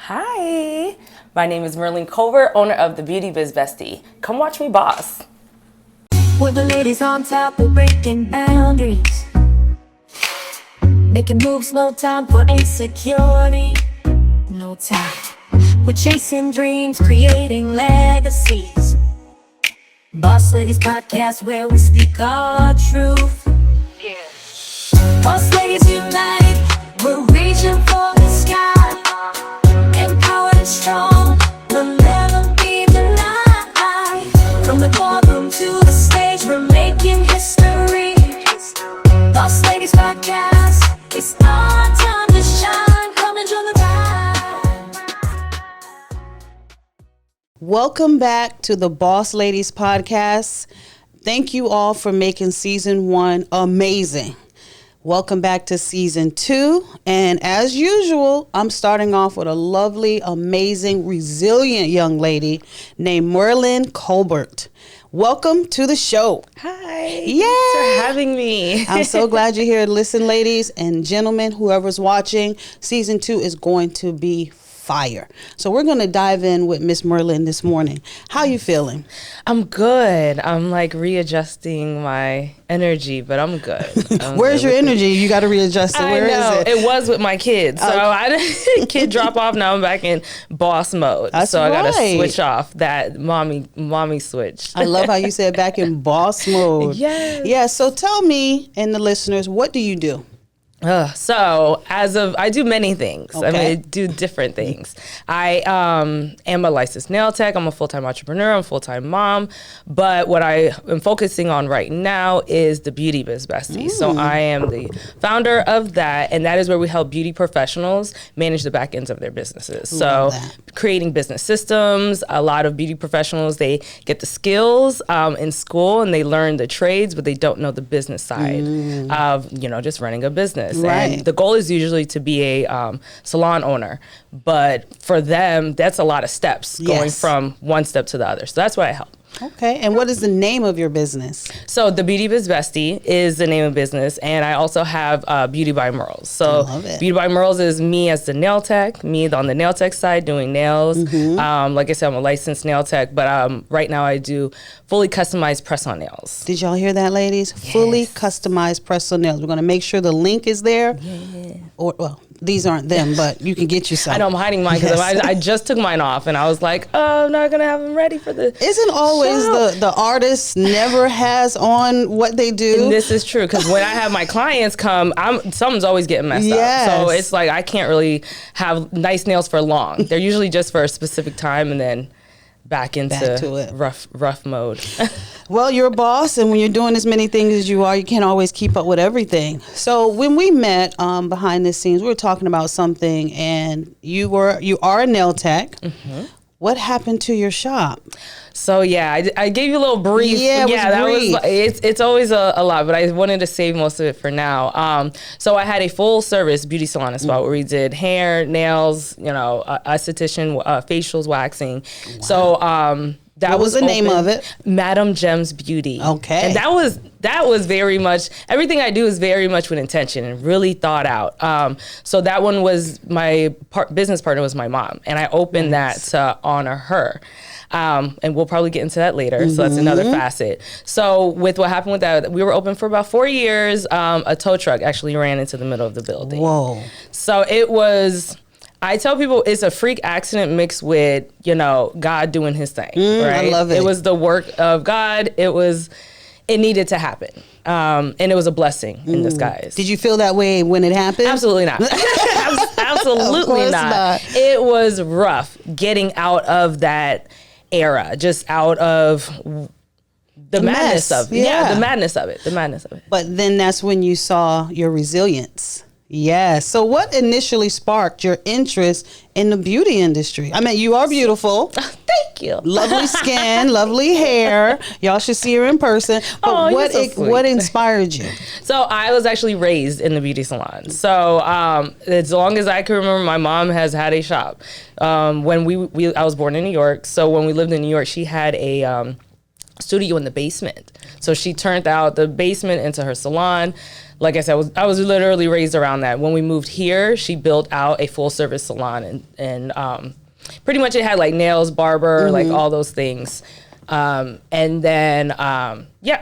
Hi, my name is Merlin Culver, owner of the Beauty Biz Bestie. Come watch me boss. With the ladies on top, we're breaking boundaries, making moves, no time for insecurity, no time. We're chasing dreams, creating legacies. Boss Ladies Podcast, where we speak our truth. Boss Ladies unite, we're reaching for the sky. Empowered and strong, we'll never be denied. From the boardroom to the stage, we're making history. Boss Ladies Podcast, it's our time to shine. Come and join the ride. Welcome back to the Boss Ladies Podcast. Thank you all for making season 1 amazing. Welcome back to season 2. And as usual, I'm starting off with a lovely, amazing, resilient young lady named Merlin Colbert. Welcome to the show. Hi. Yay. Thanks for having me. I'm so glad you're here. Listen, ladies and gentlemen, whoever's watching, season 2 is going to be fire. So we're going to dive in with Miss Merlin this morning. How you feeling? I'm good. I'm like readjusting my energy, but I'm good. Where's your energy? You got to readjust it. Where is it? It was with my kids. So I kid drop off. Now I'm back in boss mode. That's so I got to right. switch off that mommy switch. I love how you said back in boss mode. Yes. Yeah. So tell me and the listeners, what do you do? So I do many things. Okay. I mean, I do different things. I am a licensed nail tech. I'm a full-time entrepreneur. I'm a full-time mom. But what I am focusing on right now is the Beauty Biz Bestie. So I am the founder of that, and that is where we help beauty professionals manage the back ends of their businesses. Love So that. creating business systems. A lot of beauty professionals, they get the skills in school and they learn the trades, but they don't know the business side of, just running a business. Right. And the goal is usually to be a salon owner. But for them, that's a lot of steps going Yes. from one step to the other. So that's what I help. Okay. And what is the name of your business? So the Beauty Biz Bestie is the name of business, and I also have Beauty by Merles. So Love it. Beauty by Merles is me as the nail tech, me on the nail tech side doing nails. Like I said, I'm a licensed nail tech, but right now I do fully customized press-on nails. Did y'all hear that, ladies? Fully customized press-on nails. We're going to make sure the link is there. Yeah. Well, these aren't them, but you can get you some. I know I'm hiding mine because Yes. I just took mine off, and I was like, oh, I'm not going to have them ready for the Isn't always show. the artist never has on what they do? And this is true because when I have my clients come, something's always getting messed Yes. up. So it's like I can't really have nice nails for long. They're usually just for a specific time and then back to it. rough mode. Well, you're a boss, and when you're doing as many things as you are, you can't always keep up with everything. So when we met behind the scenes, we were talking about something, and you are a nail tech. What happened to your shop? So yeah, I gave you a little brief. Yeah, it was brief. It's always a lot, but I wanted to save most of it for now. So I had a full service beauty salon and spa where we did hair, nails, esthetician, facials, waxing. Wow. So that What was the name open- of it? Madam Gem's Beauty. Okay. And that was very much, everything I do is very much with intention and really thought out. So that one was my business partner was my mom, and I opened that to honor her. And we'll probably get into that later. So that's another facet. So with what happened with that, we were open for about 4 years. A tow truck actually ran into the middle of the building. Whoa. So it was, I tell people it's a freak accident mixed with, God doing his thing, right? I love it. It was the work of God. It needed to happen. And it was a blessing in disguise. Did you feel that way when it happened? Absolutely not. Absolutely Of course not. not. It was rough getting out of that era, just out of the madness mess, of it. yeah. The madness of it. But then that's when you saw your resilience. Yes. So what initially sparked your interest in the beauty industry? I mean, you are beautiful. Thank you. Lovely skin, lovely hair. Y'all should see her in person. But Oh, you're so sweet. what inspired you? So I was actually raised in the beauty salon. So as long as I can remember, my mom has had a shop. When I was born in New York. So when we lived in New York, she had a studio in the basement. So she turned out the basement into her salon. like I said, I was literally raised around that. When we moved here, she built out a full service salon and pretty much it had like nails, barber, like all those things. And then,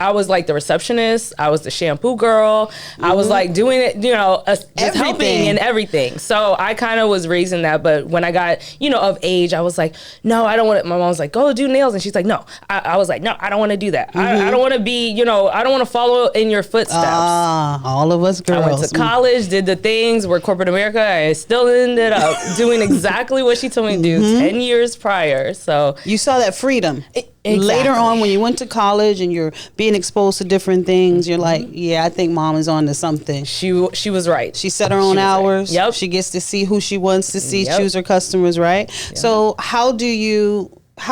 I was like the receptionist. I was the shampoo girl. I was like doing it, just helping and everything. So I kind of was raising that. But when I got, of age, I was like, no, I don't want it. My mom was like, go do nails. And she's like, no. I was like, no, I don't want to do that. I don't want to be, I don't want to follow in your footsteps. All of us girls. I went to college, did the things, worked corporate America. I still ended up doing exactly what she told me to do 10 years prior. So you saw that freedom. Exactly. Later on, when you went to college and you're being exposed to different things, you're like, yeah, I think mom is on to something. She was right. She set her own hours. Right. Yep. She gets to see who she wants to see, choose her customers, right? Yep. So how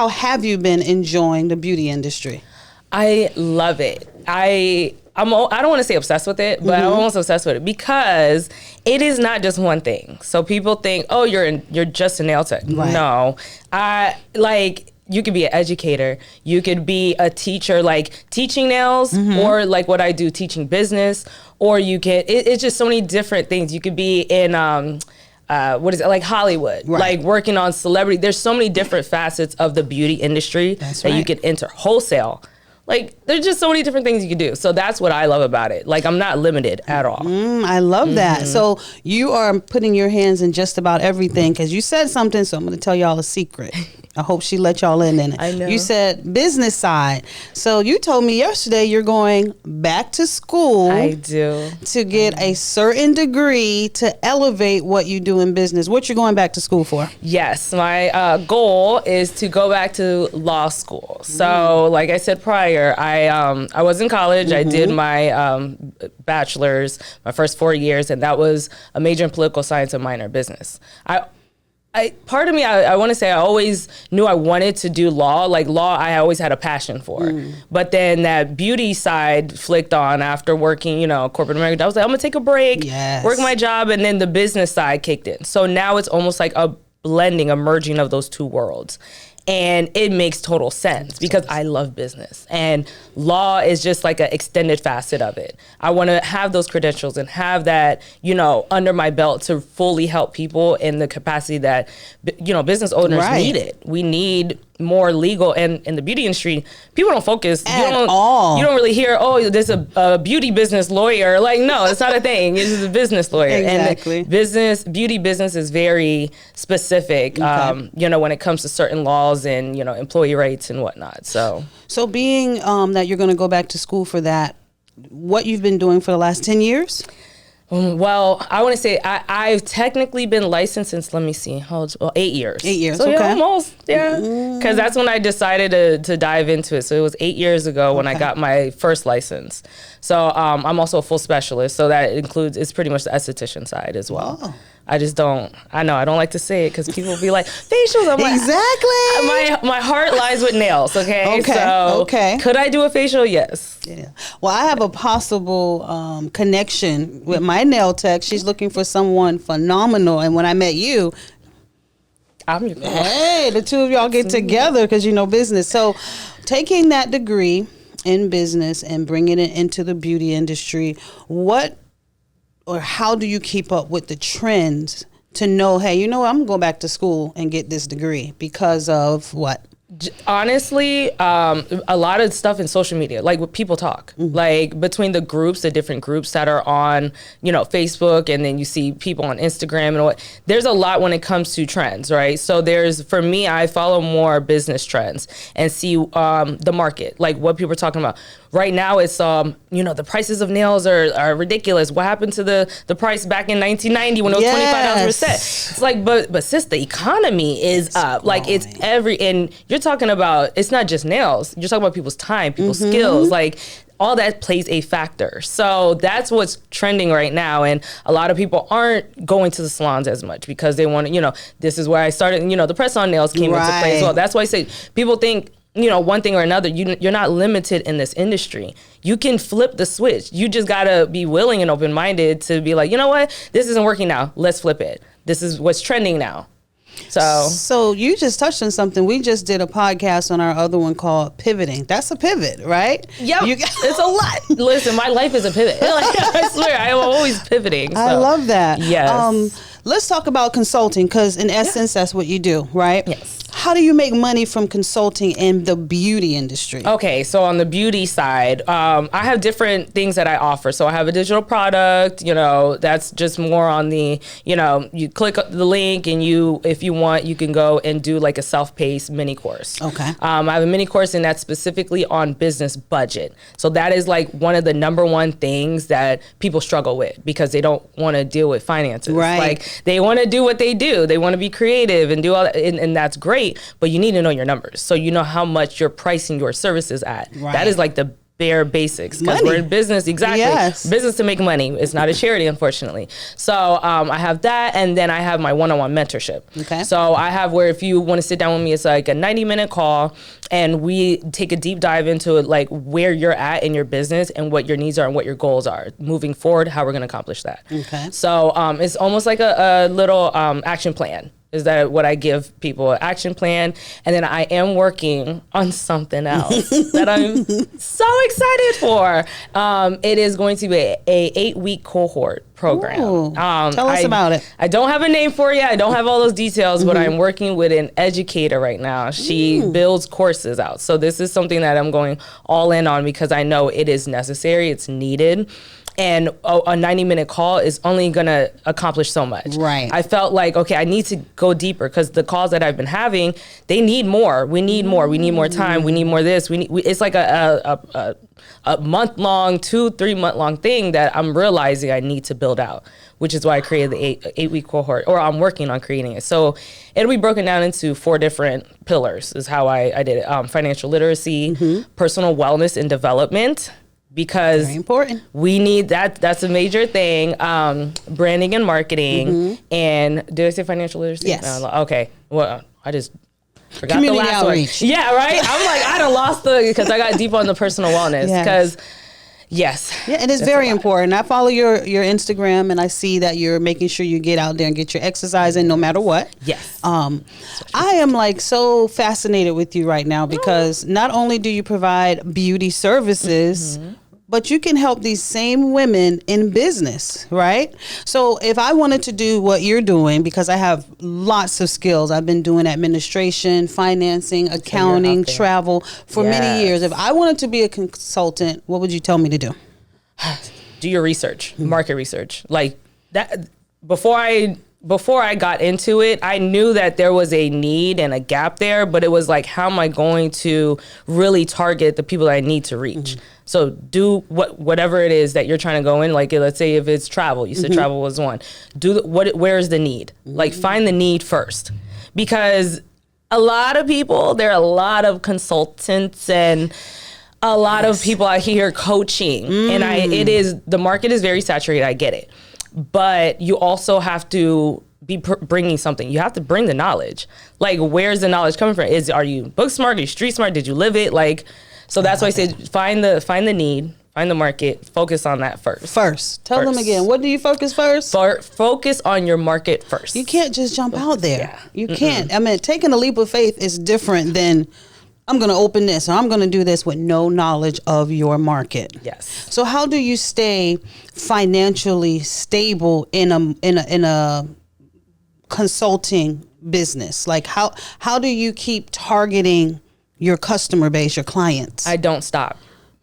have you been enjoying the beauty industry? I love it. I don't want to say obsessed with it, but I'm almost obsessed with it because it is not just one thing. So people think, oh, you're just a nail tech. Right. No, you could be an educator. You could be a teacher, like teaching nails, or like what I do, teaching business. Or you could, it's just so many different things. You could be in, like Hollywood, like working on celebrity. There's so many different facets of the beauty industry that you could enter. Wholesale. Like, there's just so many different things you can do. So that's what I love about it. Like, I'm not limited at all. I love that. So you are putting your hands in just about everything because you said something, so I'm going to tell y'all a secret. I hope she let y'all in it. I know. You said business side. So you told me yesterday you're going back to school. I do. To get a certain degree to elevate what you do in business. What you're going back to school for? Yes. My goal is to go back to law school. So like I said prior, I was in college. I did my bachelor's, my first 4 years, and that was a major in political science and minor in business. Part of me, I want to say I always knew I wanted to do law. Like law, I always had a passion for. But then that beauty side flicked on after working, corporate America. I was like, I'm going to take a break, work my job, and then the business side kicked in. So now it's almost like a blending, a merging of those two worlds. And it makes total sense because I love business and law is just like an extended facet of it. I want to have those credentials and have that, under my belt to fully help people in the capacity that, business owners need it. We need more legal, and in the beauty industry, people don't focus at all. You don't really hear, oh, there's a beauty business lawyer. Like, no, it's not a thing. It's a business lawyer. Exactly. And beauty business is very specific, when it comes to certain laws and, employee rights and whatnot. So being that you're going to go back to school for that, what you've been doing for the last 10 years? Well, I want to say I've technically been licensed since, 8 years. 8 years, so, okay. Yeah, almost, because that's when I decided to dive into it. So it was 8 years ago when I got my first license. So I'm also a full specialist, so that includes, it's pretty much the esthetician side as well. Oh. I don't like to say it because people be like, facials. I'm like, exactly. My heart lies with nails, okay? Okay. Could I do a facial? Yes. Yeah. Well, I have a possible connection with my nail tech. She's looking for someone phenomenal. And when I met you, I'm your girl. Hey, the two of y'all get together because you know business. So taking that degree in business and bringing it into the beauty industry, how do you keep up with the trends to know, hey, I'm going to go back to school and get this degree because of what? Honestly, a lot of stuff in social media, like what people talk, like between the different groups that are on, Facebook, and then you see people on Instagram and there's a lot when it comes to trends, right? So for me, I follow more business trends and see the market, like what people are talking about. Right now, it's, the prices of nails are ridiculous. What happened to the price back in 1990 when it was $25 per set? It's like, but sis, the economy is up. Like it's and you're talking about, it's not just nails. You're talking about people's time, people's skills, like all that plays a factor. So that's what's trending right now. And a lot of people aren't going to the salons as much because they want to, this is where I started, the press-on nails came into play as well. That's why I say people think, one thing or another, you're not limited in this industry. You can flip the switch. You just got to be willing and open-minded to be like, you know what? This isn't working now. Let's flip it. This is what's trending now. So you just touched on something. We just did a podcast on our other one called Pivoting. That's a pivot, right? Yep. It's a lot. Listen, my life is a pivot. I swear, I am always pivoting. So. I love that. Yes. Let's talk about consulting, because in essence, that's what you do, right? Yes. How do you make money from consulting in the beauty industry? Okay, so on the beauty side, I have different things that I offer. So I have a digital product, that's just more on the, you click the link and if you want, you can go and do like a self-paced mini course. Okay. I have a mini course, and that's specifically on business budget. So that is like one of the number one things that people struggle with, because they don't want to deal with finances. Right. Like they want to do what they do. They want to be creative and do all that, and that's great. But you need to know your numbers, so you know how much you're pricing your services at. Right. That is like the bare basics, because we're in business. Exactly. Yes. Business to make money. It's not a charity, unfortunately. So I have that, and then I have my one-on-one mentorship. Okay. So I have where if you want to sit down with me, it's like a 90-minute call, and we take a deep dive into it, like where you're at in your business and what your needs are and what your goals are moving forward, how we're going to accomplish that. Okay. So it's almost like a little action plan. Is that what I give people, an action plan. And then I am working on something else that I'm so excited for. It is going to be a 8-week cohort program. Ooh, tell us about it. I don't have a name for it yet. I don't have all those details, but I'm working with an educator right now. She builds courses out. So this is something that I'm going all in on, because I know it is necessary, it's needed. And a 90-minute call is only going to accomplish so much. Right. I felt like, okay, I need to go deeper, because the calls that I've been having, they need more. We need more. We need more time. We need more this. It's like a month-long, 2-3 month-long thing that I'm realizing I need to build out, which is why I created the 8-week cohort, or I'm working on creating it. So it'll be broken down into 4 different pillars is how I did it. Financial literacy, personal wellness and development, because very important. We need that. That's a major thing. Branding and marketing. And did I say financial literacy? Yes. No, okay. Well, I just forgot Community the last outreach. one. Yeah, right? I'm like, I done lost because I got deep on the personal wellness. Because, yes. Yeah, it is very important. I follow your Instagram, and I see that you're making sure you get out there and get your exercise in no matter what. Yes. I am like so fascinated with you right now, because not only do you provide beauty services, but you can help these same women in business, right? So if I wanted to do what you're doing, because I have lots of skills, I've been doing administration, financing, accounting, travel for many years. If I wanted to be a consultant, what would you tell me to do? Do your research, market research. Like that, before I got into it, I knew that there was a need and a gap there, but it was like, how am I going to really target the people that I need to reach? So do whatever it is that you're trying to go in. Like, let's say if it's travel, you said travel was one. Where's the need? Like, find the need first, because a lot of people, there are a lot of consultants and a lot of people out here coaching, and the market is very saturated. I get it. But you also have to be bringing something. You have to bring the knowledge. Like, where's the knowledge coming from? Are you book smart? Are you street smart? Did you live it? Like, so that's why I said find the need, find the market, focus on that first. Tell them again. What do you focus first? Focus on your market first. You can't just jump out there. Yeah. You can't. I mean, taking a leap of faith is different than I'm going to open this or I'm going to do this with no knowledge of your market. Yes. So how do you stay financially stable in a consulting business? Like how do you keep targeting your customer base, your clients? I don't stop.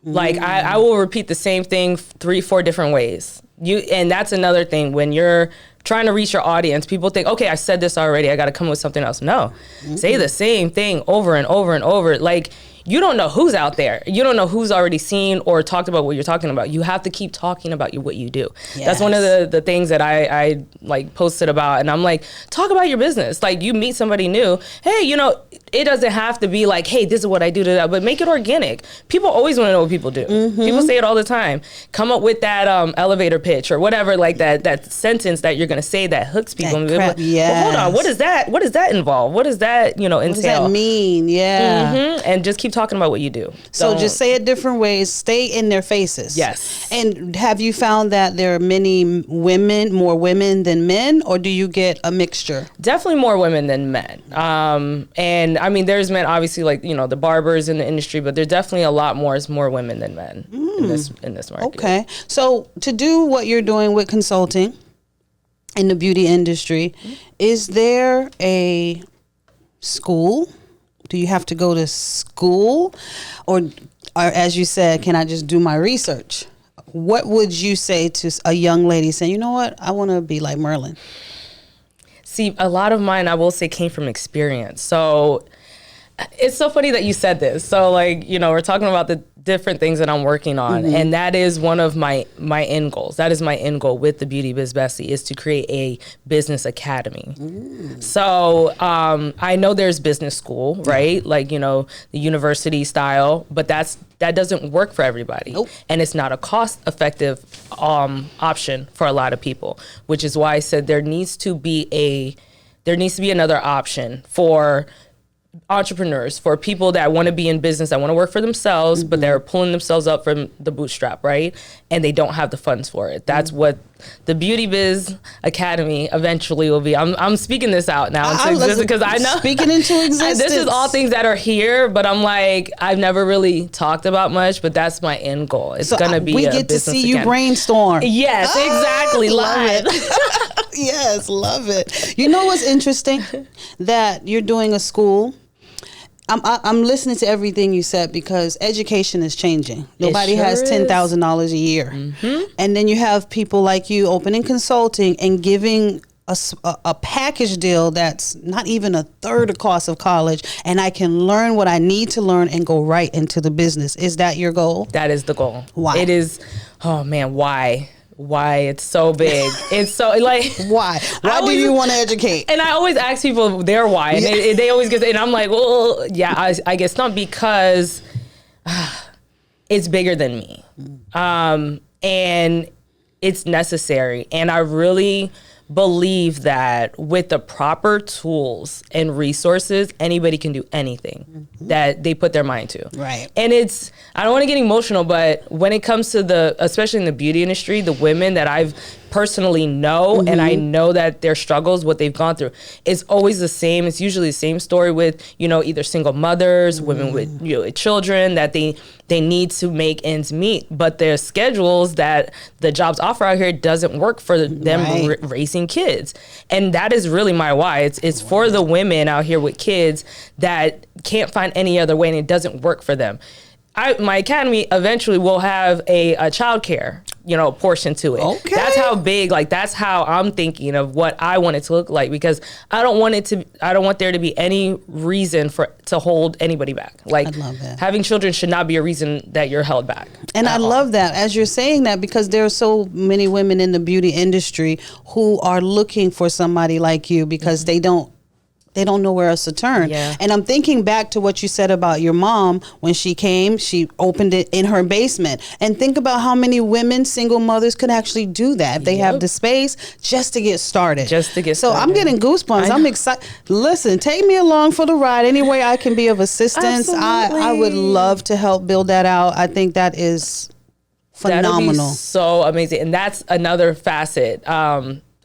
Like I will repeat the same thing 3-4 different ways. And that's another thing when you're trying to reach your audience. People think, okay, I said this already, I got to come with something else. No, say the same thing over and over and over. Like, you don't know who's out there. You don't know who's already seen or talked about what you're talking about. You have to keep talking about what you do. Yes. That's one of the things that I like posted about. And I'm like, talk about your business. Like, you meet somebody new. Hey, it doesn't have to be like, hey, this is what I do to that, but make it organic. People always want to know what people do. People say it all the time. Come up with that elevator pitch or whatever, like that sentence that you're going to say that hooks people. That crap, Well, hold on, what is that? What does that involve? What does that, entail? What does that mean? Yeah. And just keep talking about what you do. So just say it different ways. Stay in their faces. Yes. And have you found that there are more women than men, or do you get a mixture? Definitely more women than men. And I mean, there's men, obviously, like, the barbers in the industry, but there's definitely a lot more women than men in this market. Okay. So to do what you're doing with consulting in the beauty industry, is there a school? Do you have to go to school? Or as you said, can I just do my research? What would you say to a young lady saying, you know what, I want to be like Merlin? See, a lot of mine, I will say, came from experience. So it's so funny that you said this. So, like, we're talking about the different things that I'm working on, and that is one of my end goals. That is my end goal with the Beauty Biz Bestie, is to create a business academy. So I know there's business school, right? Like, the university style, but that doesn't work for everybody. Nope. And it's not a cost-effective option for a lot of people, which is why I said there needs to be another option for entrepreneurs, for people that want to be in business, that want to work for themselves, but they're pulling themselves up from the bootstrap, right? And they don't have the funds for it. That's what the Beauty Biz Academy eventually will be. I'm speaking this out now into existence because I know speaking into existence. This is all things that are here, but I'm like, I've never really talked about much, but that's my end goal. It's gonna be. We get to see you brainstorm. Yes, exactly. Love it. Yes, love it. You know what's interesting? That you're doing a school. I'm listening to everything you said, because education is changing. Nobody has $10,000 a year. And then you have people like you opening consulting and giving a package deal that's not even a third the cost of college, and I can learn what I need to learn and go right into the business. Is that your goal? That is the goal. Why? It is. Oh man, why? It's so big. It's so like why do you want to educate? And I always ask people their why, and they always get, and I'm like, well, yeah, I guess not, because it's bigger than me, and it's necessary, and I really believe that with the proper tools and resources, anybody can do anything that they put their mind to. Right. And I don't want to get emotional, but when it comes to especially in the beauty industry, the women that I've personally know, and I know that their struggles, what they've gone through, it's always the same. It's usually the same story with, either single mothers, women with, children, that they need to make ends meet, but their schedules that the jobs offer out here doesn't work for them raising kids. And that is really my why. It's for the women out here with kids that can't find any other way, and it doesn't work for them. My academy eventually will have a childcare, portion to it. Okay. That's how big, that's how I'm thinking of what I want it to look like, because I don't want there to be any reason to hold anybody back. I love that. Having children should not be a reason that you're held back. And I love that as you're saying that, because there are so many women in the beauty industry who are looking for somebody like you, because they don't know where else to turn. Yeah. And I'm thinking back to what you said about your mom. When she came, she opened it in her basement. And think about how many women, single mothers, could actually do that if they have the space just to get started. So I'm getting goosebumps. I'm excited. Listen, take me along for the ride. Any way I can be of assistance, I would love to help build that out. I think that is phenomenal. That'd be so amazing. And that's another facet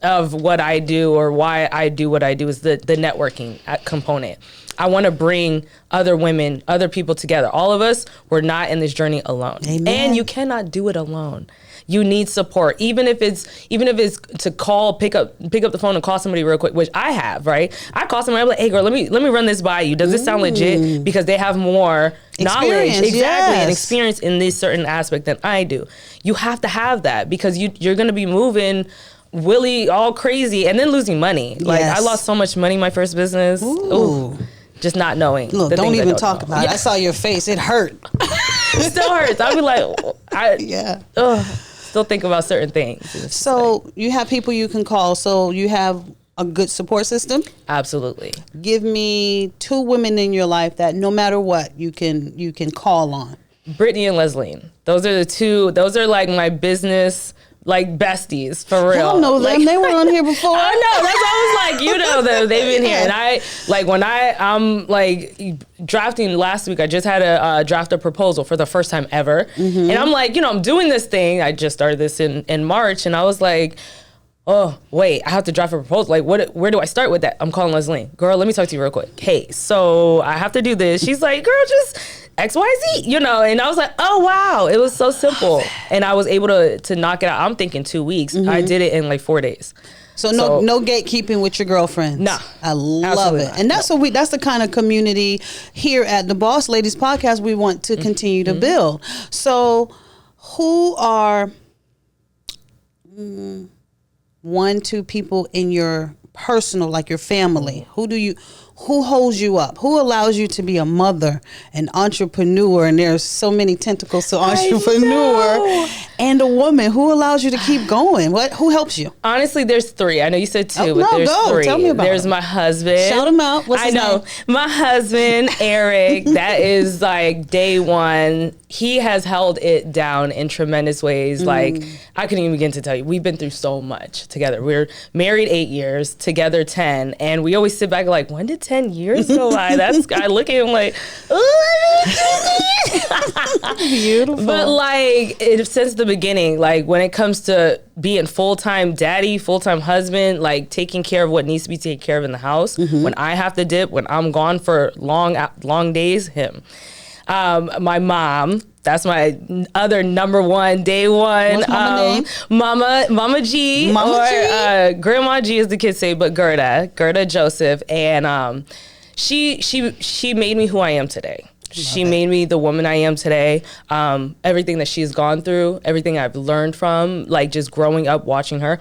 of what I do, or why I do what I do, is the networking component. I want to bring other women, other people together. All of us, we're not in this journey alone. Amen. And you cannot do it alone. You need support, even if it's to pick up the phone and call somebody real quick, which I have, right? I call somebody, I'm like, hey girl, let me run this by you. Does this sound legit? Because they have more knowledge, and experience in this certain aspect than I do. You have to have that, because you're going to be moving Willie all crazy and then losing money. I lost so much money in my first business. Ooh. Just not knowing. Look, don't even talk about it. I saw your face. It hurt. It still hurts. I'll be like, still think about certain things. So you have people you can call. So you have a good support system? Absolutely. Give me 2 women in your life that no matter what you can call on. Brittany and Leslie. Those are the two. Those are like my business like besties for real. I don't know them. They were on here before. I know. That's why I was like, you know them. They've been here. And I, like, when I'm like drafting last week, I just had to draft a proposal for the first time ever. And I'm like, you know, I'm doing this thing. I just started this in March. And I was like, oh, wait, I have to draft a proposal. Like, where do I start with that? I'm calling Leslie. Girl, let me talk to you real quick. Hey, so I have to do this. She's like, girl, just XYZ, you know? And I was like, oh, wow. It was so simple. And I was able to knock it out. I'm thinking 2 weeks. I did it in like 4 days. So no gatekeeping with your girlfriends. Nah, I love it. not. And that's the kind of community here at the Boss Ladies podcast we want to continue to build. So who are 1-2 people in your personal, like your family? Who holds you up? Who allows you to be a mother, an entrepreneur? And there's so many tentacles to entrepreneur and a woman. Who allows you to keep going? Who helps you? Honestly, there's 3. I know you said 2, but there's 3. Tell me about There's them. my husband. Shout him out. What's his name? My husband, Eric. That is like day one. He has held it down in tremendous ways. Like, I couldn't even begin to tell you. We've been through so much together. We're married 8 years, together 10. And we always sit back like, when did 10 years go by? I look at him like, Beautiful. but like, since the beginning, like when it comes to being full-time daddy, full-time husband, like taking care of what needs to be taken care of in the house, when I have to dip, when I'm gone for long days, him. My mom, that's my other number one, day one. What's mama name? Mama G. Grandma G is the kids say, but Gerda Joseph. And she made me who I am today. She made me the woman I am today. Everything that she's gone through, everything I've learned from, like just growing up watching her.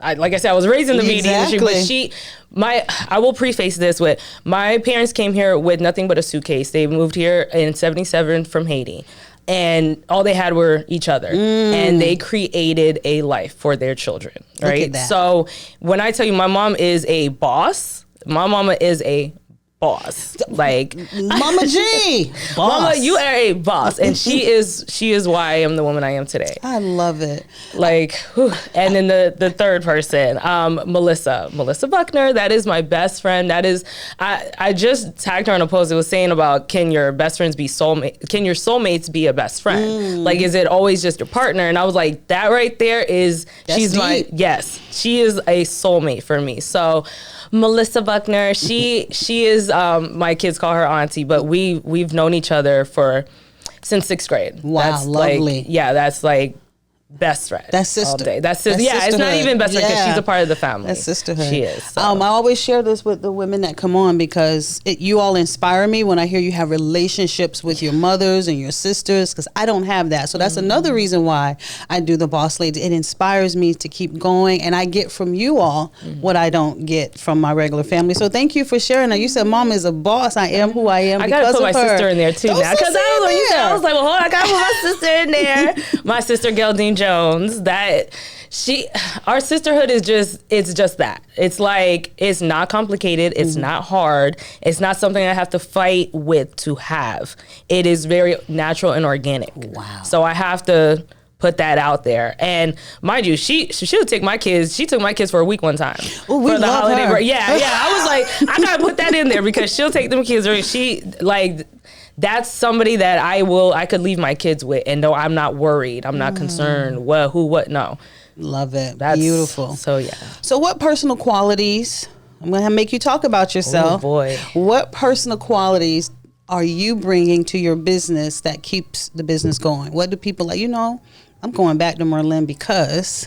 Like I said, I was raised in the media industry, but I will preface this with, my parents came here with nothing but a suitcase. They moved here in 77 from Haiti. And all they had were each other. And they created a life for their children, right? Look at that. So when I tell you my mom is a boss, my mama is a boss. Like Mama G, boss. Mama, you are a boss, and she is why I am the woman I am today. I love it. Like, whew. And then the third person, Melissa Buckner. That is my best friend. That is, I just tagged her on a post. It was saying about, can your best friends be soulmate? Can your soulmates be a best friend? Like, is it always just your partner? And I was like, that right there is, she's deep. she is a soulmate for me. So Melissa Buckner, she is, my kids call her auntie, but we've known each other since 6th grade. Wow, that's lovely. Like, yeah, that's like best friend. That's sister. All day. That's sister. Yeah, it's not even best friend because she's a part of the family. That's sisterhood. She is. So. I always share this with the women that come on because you all inspire me when I hear you have relationships with your mothers and your sisters, because I don't have that. So that's another reason why I do the Boss Lady. It inspires me to keep going, and I get from you all what I don't get from my regular family. So thank you for sharing that. You said Mom is a boss. I am who I am. I gotta put my sister in there too now, because I was like, well, hold on, I gotta put my sister in there. My sister Geraldine Jones. Our sisterhood is just that. It's like, it's not complicated. It's not hard. It's not something I have to fight with to have. It is very natural and organic. Wow. So I have to put that out there. And mind you, she'll take my kids. She took my kids for a week one time. Oh, we for the love holiday her. break. Yeah. I was like, I gotta put that in there because she'll take them kids. That's somebody that I could leave my kids with and know I'm not worried. I'm not concerned. No. Love it. That's beautiful. So yeah. So what personal qualities, I'm going to make you talk about yourself. Oh boy. What personal qualities are you bringing to your business that keeps the business going? What do people like, I'm going back to Merlin because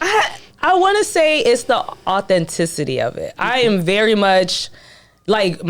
I want to say it's the authenticity of it. I am very much like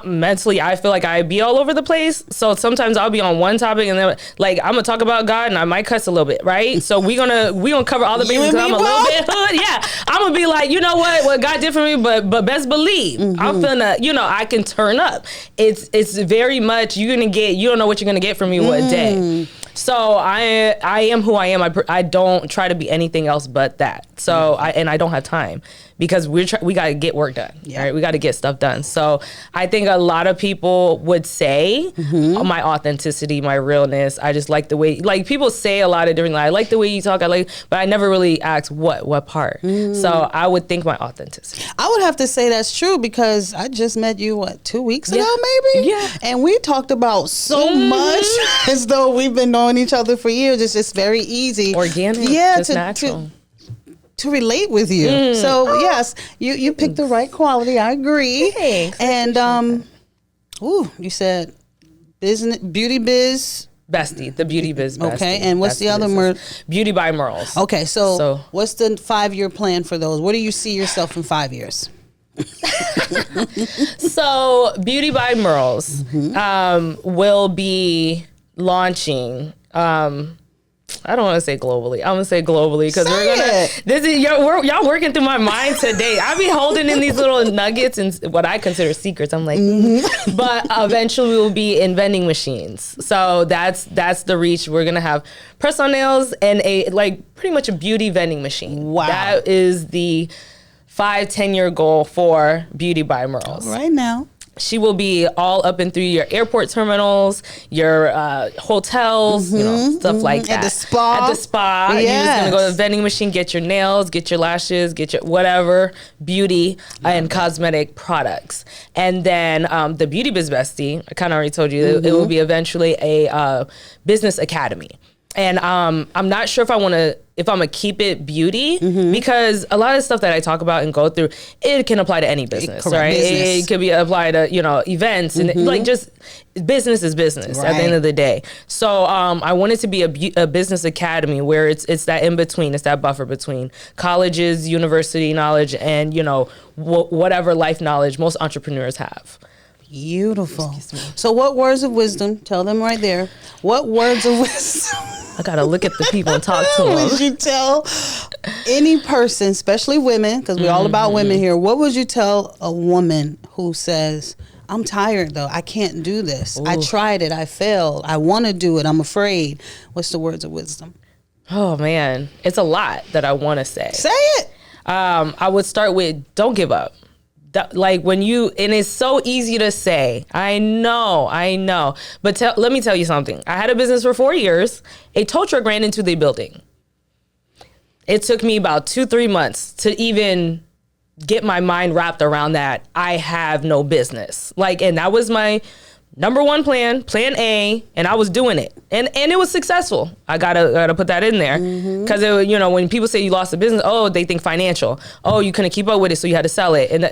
mentally, I feel like I be all over the place. So sometimes I'll be on one topic and then like I'm gonna talk about God and I might cuss a little bit, right? So we gonna cover all the bases because I'm a little bit hood. Yeah, I'm gonna be like, you know what God did for me, but best believe I'm finna, I can turn up. It's very much you don't know what you're gonna get from me one day. So I am who I am. I don't try to be anything else but that. So I don't have time because we got to get work done. Yeah. Right? We got to get stuff done. So I think a lot of people would say my authenticity, my realness. I just like the way, like people say a lot of different, I like the way you talk. But I never really ask what part. So I would think my authenticity. I would have to say that's true because I just met you, 2 weeks ago, maybe? Yeah. And we talked about so much as though we've been knowing each other for years. It's just very easy. Organic, yeah, just natural. To relate with you. So yes, you picked the right quality. I agree. Thanks. And you said beauty biz. Bestie, the beauty biz bestie. Okay, and what's the other Beauty by Merles. Okay, so what's the 5-year plan for those? Where do you see yourself in 5 years? So Beauty by Merles will be launching. I don't want to say globally. I'm gonna say globally because y'all working through my mind today. I be holding in these little nuggets and what I consider secrets. I'm like, but eventually we will be in vending machines. So that's the reach. We're gonna have press-on nails and pretty much a beauty vending machine. Wow, that is the 5-10 year goal for Beauty by Merles. Right now. She will be all up and through your airport terminals, your hotels, stuff like that. At the spa. At the spa. Yes. You're just going to go to the vending machine, get your nails, get your lashes, get your whatever, beauty and cosmetic products. And then the Beauty Biz Bestie, I kind of already told you, it will be eventually a business academy. And I'm not sure if I'm gonna keep it beauty because a lot of stuff that I talk about and go through, it can apply to any business, right? It could be applied to events and like just business is business at the end of the day. So I want it to be a business academy where it's that in between, it's that buffer between colleges, university knowledge, and whatever life knowledge most entrepreneurs have. Beautiful. So what words of wisdom, tell them right there, what words of wisdom I gotta look at the people and talk to them. would you tell any person, especially women, because we're all about women here, what would you tell a woman who says, I'm tired though, I can't do this, I tried it, I failed, I want to do it, I'm afraid? What's the words of wisdom? Oh man, it's a lot that I want to say. Say it. I would start with don't give up. Like and it's so easy to say, I know, but let me tell you something. I had a business for 4 years. A tow truck ran into the building. It took me about 2-3 months to even get my mind wrapped around that I have no business. And that was my number one plan A, and I was doing it, and it was successful. I gotta put that in there because when people say you lost a business, they think financial. You couldn't keep up with it, so you had to sell it. And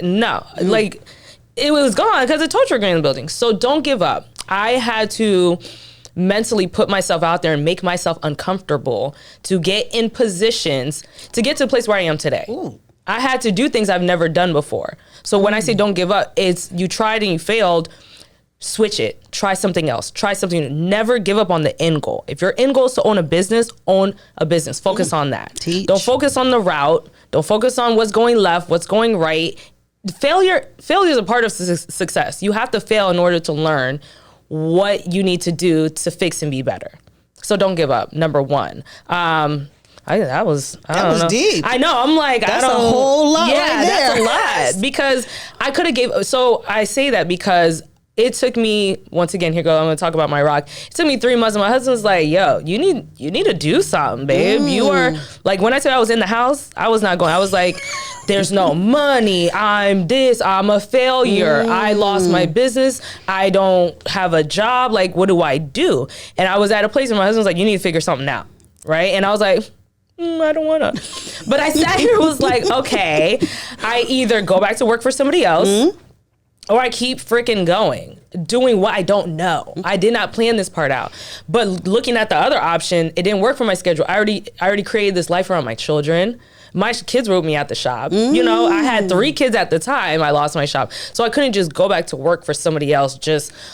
it was gone because the tow truck ran in the building. So don't give up. I had to mentally put myself out there and make myself uncomfortable to get in positions to get to the place where I am today. Ooh. I had to do things I've never done before. So when I say don't give up, it's you tried and you failed. Switch it. Try something else. Try something new. Never give up on the end goal. If your end goal is to own a business, Focus on that. Teach. Don't focus on the route. Don't focus on what's going left, what's going right. Failure is a part of success. You have to fail in order to learn what you need to do to fix and be better. So don't give up. Number one. That was deep. I know. I'm like, that's a whole lot. Yeah, right there. That's a lot because I could have So I say that because it took me, once again, I'm going to talk about my rock. It took me 3 months and my husband's like, yo, you need to do something, babe. You are, when I said I was in the house, I was not going. I was like, there's no money. I'm a failure. I lost my business. I don't have a job. What do I do? And I was at a place where my husband was like, you need to figure something out. Right? And I was like, I don't want to. But I sat here and was like, okay, I either go back to work for somebody else or I keep freaking going, doing what I don't know. I did not plan this part out. But looking at the other option, it didn't work for my schedule. I already created this life around my children. My kids wrote me at the shop. I had 3 kids at the time. I lost my shop. So I couldn't just go back to work for somebody else.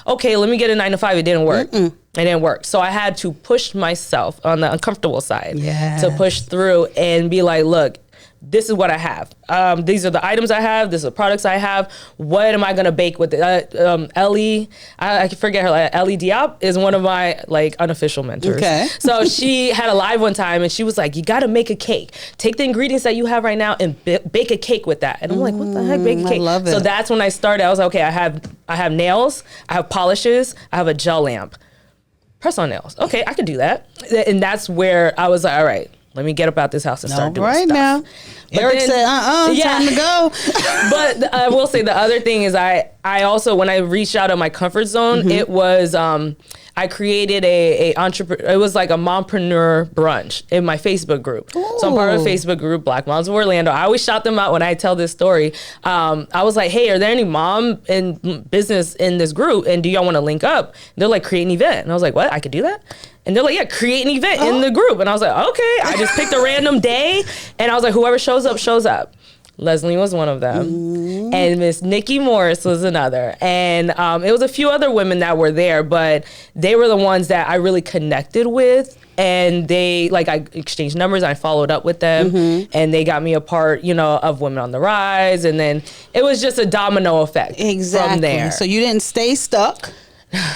Okay, let me get a 9 to 5. It didn't work. It didn't work. So I had to push myself on the uncomfortable side to push through and be like, look, this is what I have. These are the items I have. These are the products I have. What am I going to bake with it? Ellie, I forget her, Ellie Diop is one of my like unofficial mentors. Okay. So she had a live one time and she was like, you got to make a cake. Take the ingredients that you have right now and bake a cake with that. And I'm like, what the heck, bake a cake? I love it. So that's when I started. I was like, okay, I have nails, I have polishes, I have a gel lamp. Press on nails. Okay, I could do that. And that's where I was like, all right, let me get up out this house and start doing stuff. Now. But Eric said, time to go. But I will say the other thing is I also, when I reached out of my comfort zone, it was, I created a entrepreneur. It was like a mompreneur brunch in my Facebook group. Ooh. So I'm part of a Facebook group, Black Moms of Orlando. I always shout them out when I tell this story. I was like, hey, are there any mom in business in this group? And do y'all want to link up? And they're like, create an event. And I was like, what? I could do that? And they're like, yeah, create an event in the group. And I was like, okay. I just picked a random day. And I was like, whoever shows up, shows up. Leslie was one of them. And Miss Nikki Morris was another. And it was a few other women that were there, but they were the ones that I really connected with. And they, like, I exchanged numbers. I followed up with them. And they got me a part, of Women on the Rise. And then it was just a domino effect from there. So you didn't stay stuck.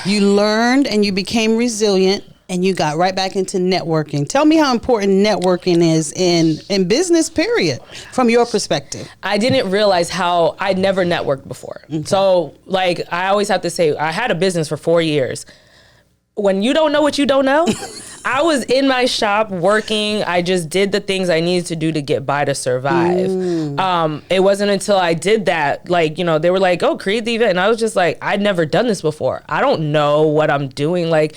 You learned and you became resilient. And you got right back into networking. Tell me how important networking is in business, period, from your perspective. I didn't realize how I'd never networked before. Okay. So, like, I always have to say, I had a business for 4 years. When you don't know what you don't know, I was in my shop working. I just did the things I needed to do to get by to survive. It wasn't until I did that, like, they were like, oh, create the event. And I was just like, I'd never done this before. I don't know what I'm doing. Like,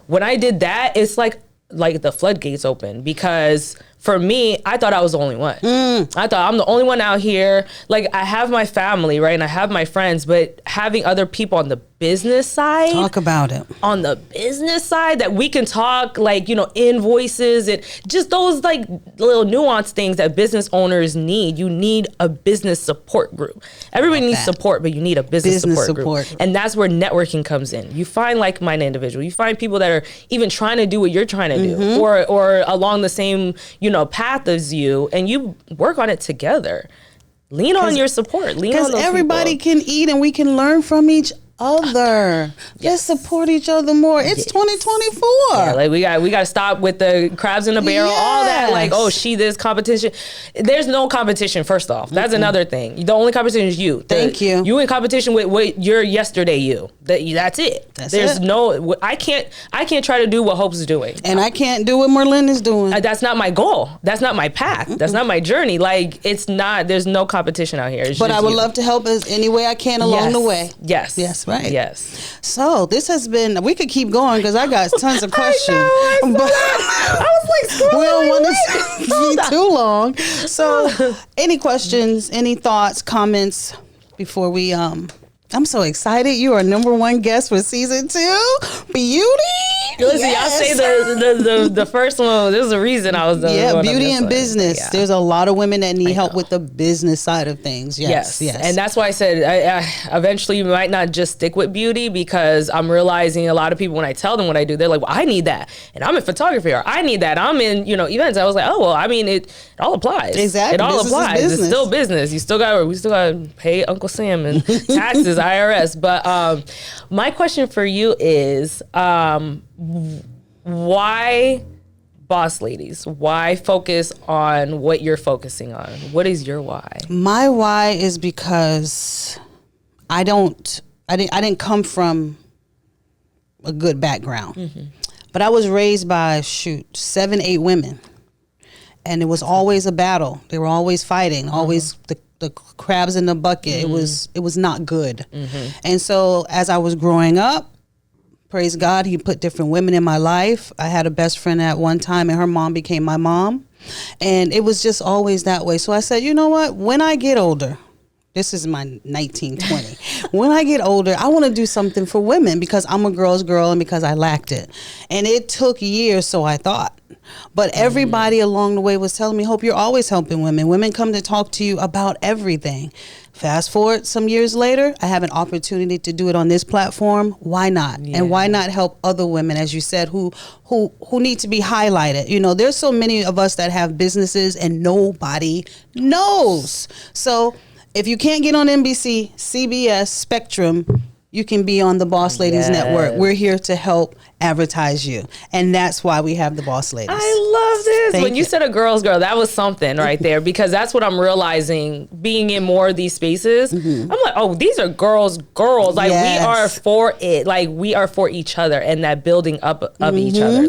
when I did that, it's like the floodgates open, because for me, I thought I was the only one. I thought I'm the only one out here. Like, I have my family, right? And I have my friends, but having other people on the business side. Talk about it. On the business side that we can talk, like, invoices and just those like little nuanced things that business owners need. You need a business support group. Everybody needs support, but you need a business support group. And that's where networking comes in. You find like-minded individuals. You find people that are even trying to do what you're trying to do, or along the same, path as you, and you work on it together. Lean on your support. Lean on those people. Because everybody can eat and we can learn from each other. Let's support each other more. It's 2024. Yeah, like we got to stop with the crabs in the barrel, all that. Like, oh, this competition. There's no competition. First off, that's another thing. The only competition is you. Thank you. You in competition with what your yesterday you. That's it. There's no. I can't try to do what Hope's doing, and I can't do what Merlin is doing. That's not my goal. That's not my path. That's not my journey. Like, it's not. There's no competition out here. But I would love to help as any way I can along the way. Yes. Right. Yes. So this has been, we could keep going because I got tons of questions. I was like, we don't want to be too long. So any questions, any thoughts, comments before we, I'm so excited. You are #1 guest for season 2. Beauty. Listen, y'all say the first one. There's a reason I was the beauty and business. Yeah. There's a lot of women that need help with the business side of things. Yes. And that's why I said I eventually you might not just stick with beauty, because I'm realizing a lot of people, when I tell them what I do, they're like, well, I need that, and I'm in photography, or I need that, I'm in events. I was like, oh well, I mean it all applies. Exactly. It all applies. It's still business. We still got to pay Uncle Sam and taxes, IRS. But my question for you is, why boss ladies? Why focus on what you're focusing on? What is your why? My why is because I didn't come from a good background, but I was raised by 7, 8 women, and it was always a battle. They were always fighting, always the crabs in the bucket. It was not good. And so as I was growing up, praise God, he put different women in my life. I had a best friend at one time, and her mom became my mom. And it was just always that way. So I said, you know what? When I get older, this is my 1920. When I get older, I want to do something for women, because I'm a girl's girl and because I lacked it. And it took years, so I thought. But everybody along the way was telling me, Hope, you're always helping women. Women come to talk to you about everything. Fast forward some years later, I have an opportunity to do it on this platform. Why not? Yeah. And why not help other women, as you said, who need to be highlighted? You know, there's so many of us that have businesses and nobody knows. So if you can't get on NBC, CBS, Spectrum, you can be on the Boss Ladies Network. We're here to help advertise you. And that's why we have the Boss Ladies. I love this. Thank When you said a girl's girl, that was something right there, because that's what I'm realizing being in more of these spaces. I'm like, oh, these are girls. Like Yes. we are for it. Like we are for each other and that building up of each other.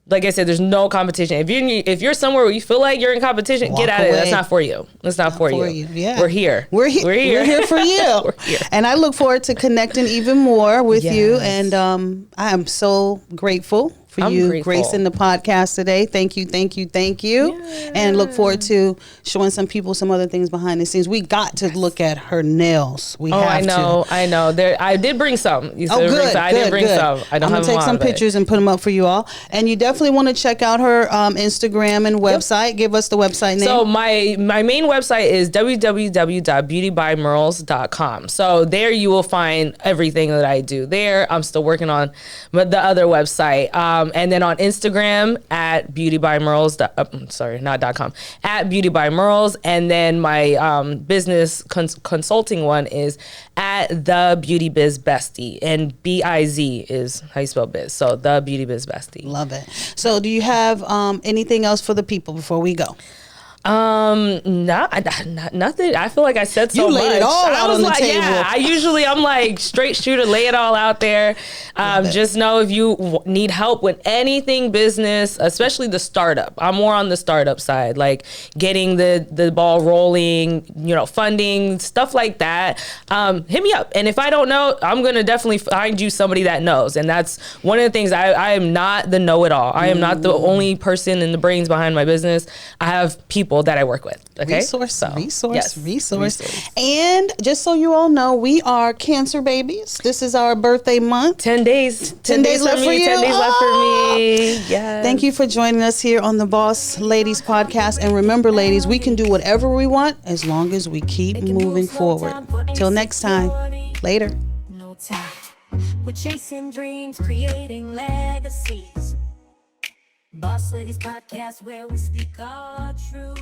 Like I said, there's no competition. If you're somewhere where you feel like you're in competition, Walk get out of it. away. That's not for you. That's not for you. Yeah. We're here. We're here. We're here for you. We're here. And I look forward to connecting even more with you. Yes. And I am so grateful for I'm you grateful. gracing the podcast today. Thank you. Yeah. And look forward to showing some people some other things behind the scenes. We got to look at her nails. We have I know. I did bring some. You said good. I did bring some. I don't I'm have gonna take some but- pictures and put them up for you all. And you definitely want to check out her Instagram and website. Give us the website name. So my main website is www.beautybymerles.com. So there you will find everything that I do there. I'm still working on the other website. And then on Instagram at beautybymerles. Not .com. At beautybymerles. And then my business consulting one is at the Beauty Biz Bestie. And BIZ is how you spell biz. So the Beauty Biz Bestie. Love it. So do you have anything else for the people before we go? Nothing. I feel like I said so You much. laid it all I out was on the like, table. yeah, I'm like straight shooter, lay it all out there. Just know if you need help with anything business, especially the startup. I'm more on the startup side, like getting the ball rolling, funding, stuff like that. Hit me up. And if I don't know, I'm going to definitely find you somebody that knows. And that's one of the things. I am not the know-it-all. I am not the only person in the brains behind my business. I have people that I work with. Okay. Resource. Resource. And just so you all know, we are Cancer babies. This is our birthday month. 10 days. 10 days left for you. 10 days left for me. Yes. Thank you for joining us here on the Boss Ladies podcast. And remember, ladies, we can do whatever we want as long as we keep moving forward. Till next time. Later. No time. We're chasing dreams, creating legacies. Boss Ladies podcast where we speak our truth.